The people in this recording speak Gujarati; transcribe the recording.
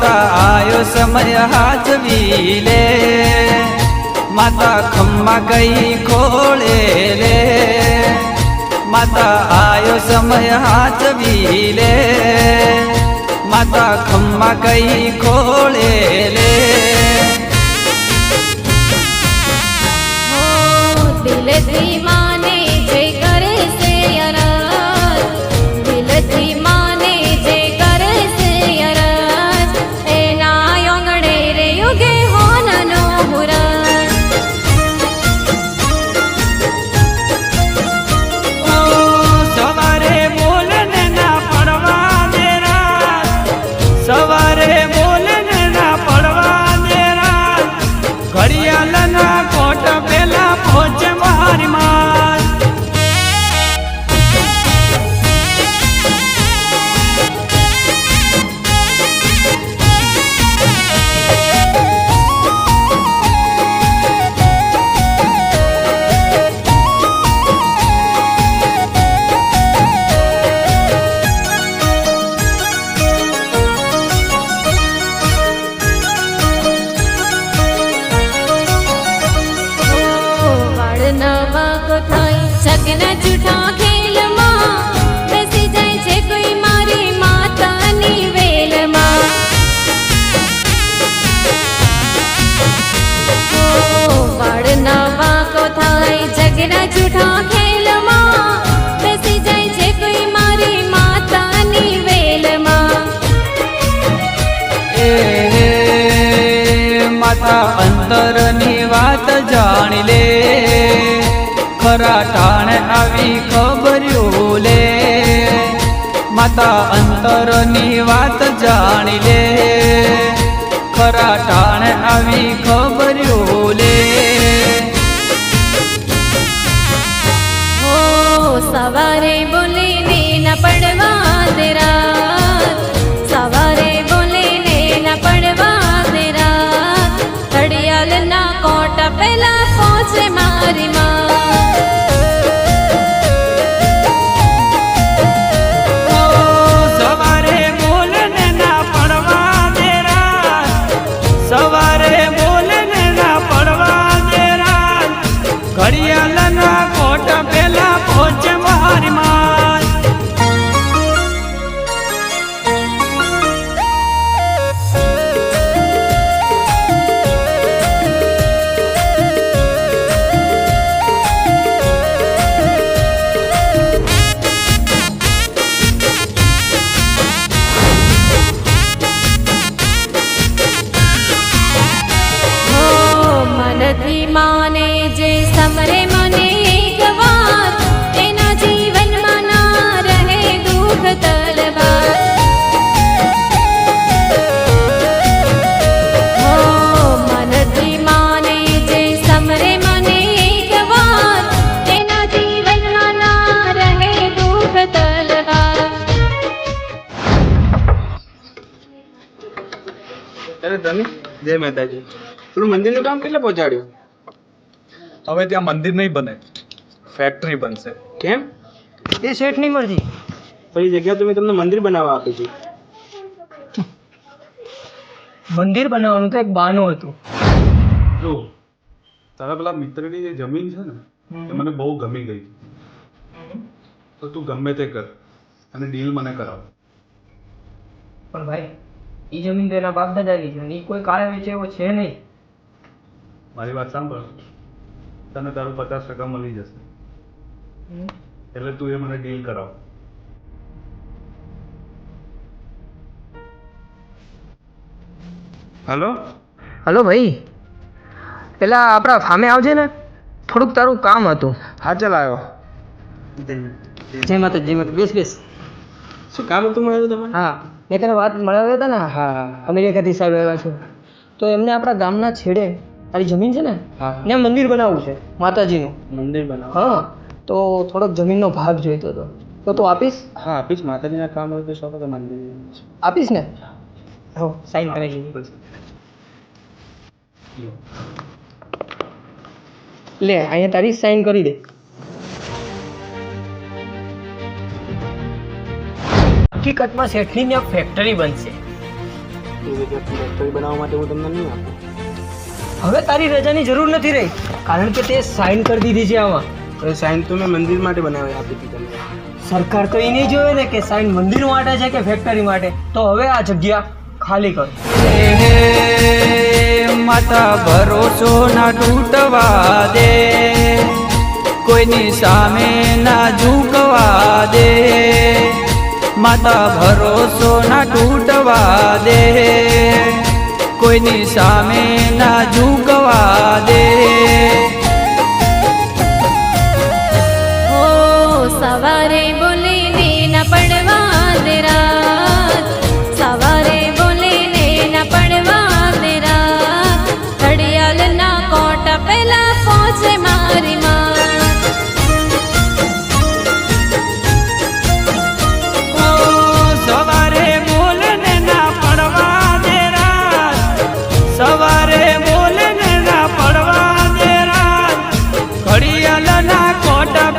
માતા આયો સમય હાચવી લે, માતા ખમ્મા કઈ ખોળે લે, માતા આયો સમય હાચવી લે, માતા ખમ્મા કઈ ખોળે લે. દિલથી માને જે કરે છે અરજ, દિલથી માને જે કરે છે અરજ, એના આંગણે રે યુગે હોનનો હુરજ. સવારે બોલે ને ના પડવા દે રાત, સવારે બોલે ને ના પડવા દે રાત, ઘડિયાળના કોટ પેલા પહોંચે મારી માર. જગના જૂઠા ખેલમાં બેસી જાય છે કોઈ મારી માતાની વેલમાં. વાળના વાંકો થાય જગના જૂઠા ખેલમાં બેસી જાય છે કોઈ મારી માતાની વેલમાં. એ માતા અંતરની વાત જાણી લે, ખરા ટાણે આવી ખબર્યું લે, માતા અંતરની વાત જાણી લે, ખરા ટાણે આવી ખબર્યું લે. સવારે બોલીને ના પડવા દે રાત, સવારે બોલીને ના પડવા દે રાત, ઘડિયાળના કોટ પેલા પહોંચે મારી માં. સવારે બોલે ને ના પડવા દે રાત, સવારે બોલે ને ના પડવા દે રાત, ઘડિયાળના કોટ પેલા પહોંચે મારી માર. મનથી માને જે સમરે મને એક વાર, એના જીવનમાં ના રહે દુઃખ તલવાર. મનથી માને જે સમરે મને એક વાર, એના જીવનમાં ના રહે દુઃખ તલવાર. અરે તમે જય માતાજી. પેલું મંદિરનું કામ કેટલે પહોંચાડ્યું? હવે ત્યાં મંદિર નહીં બને, ફેક્ટરી બનશે. કેમ? એ શેઠની મરજી. પછી જગ્યા તો મેં તમને મંદિર બનાવવા આપી છે. મંદિર બનાવવાનું તો એક બહાનું હતું. જો તારા પેલા મિત્રની જે જમીન છે ને એ મને બહુ ગમી ગઈ, તો તું ગમે તે કર અને ડીલ મને કરાવ. પણ ભાઈ એ જમીન તો એના બાપ દાદાની છે, એ કોઈ કાળે વેચે એવો છે નહીં. મારી વાત સાંભળ, તને તારું 50% મળી જશે, એટલે તું એ મને ડીલ કરાવ. હલો હલો ભાઈ, પેલા આપણા ફામે આવજે ને, થોડુંક તારું કામ હતું. હા ચાલ આવ્યો. જય માતા જય માતા. બેસ બેસ. શું કામ હતું મારું તમારે? હા, મેં તને વાત મળાવ્યા હતા ને. હા, અમેરિકાથી સાહેબ આવ્યા છે, તો એમને આપણા ગામના છેડે તારી જમીન છે ને, હા. ત્યાં મંદિર બનાવવું છે માતાજીનું. મંદિર બનાવો? હા, તો થોડોક જમીનનો ભાગ જોઈતો હતો, તો તું આપીશ? હા આપીશ. માતાજીના કામ હોય તો શોખ તો મંદિર આપીશ ને? હો, સાઈન કરાવી દીધી. લે, અહીંયા તારી સાઈન કરી દે. હકીકતમાં શેઠની ત્યાં ફેક્ટરી બનશે, એ જગ્યા ફેક્ટરી બનાવવા માટે હું તમને નહીં આપું. હવે તારી રજાની જરૂર નથી રહી, કારણ કે તે સાઇન કરી દીધી છે આમાં. એ સાઇન તો મેં મંદિર માટે બનાવી આપી હતી તમને. સરકાર તો એ નહીં જોવે ને કે સાઇન મંદિર માટે છે કે ફેક્ટરી માટે. તો હવે આ જગ્યા ખાલી કર. હે માતા ભરોસો ના તૂટવા દે, કોઈની સામે ના ઝૂકવા દે. માતા ભરોસો ના તૂટવા દે, કોઈની સામે ના ઝૂકવા દે. ઓ સવારે બોલીને ના પડવા દે રાત, સવારે બોલીને ના પડવા દે રાત. ઘડિયાળના કોટા પહેલા પહોંચે મારી માં. ઓ સવારે બોલે ને ના પડવા દે રાત, સવારે બોલે ને ના પડવા દે રાત. ઘડિયાળના કોટા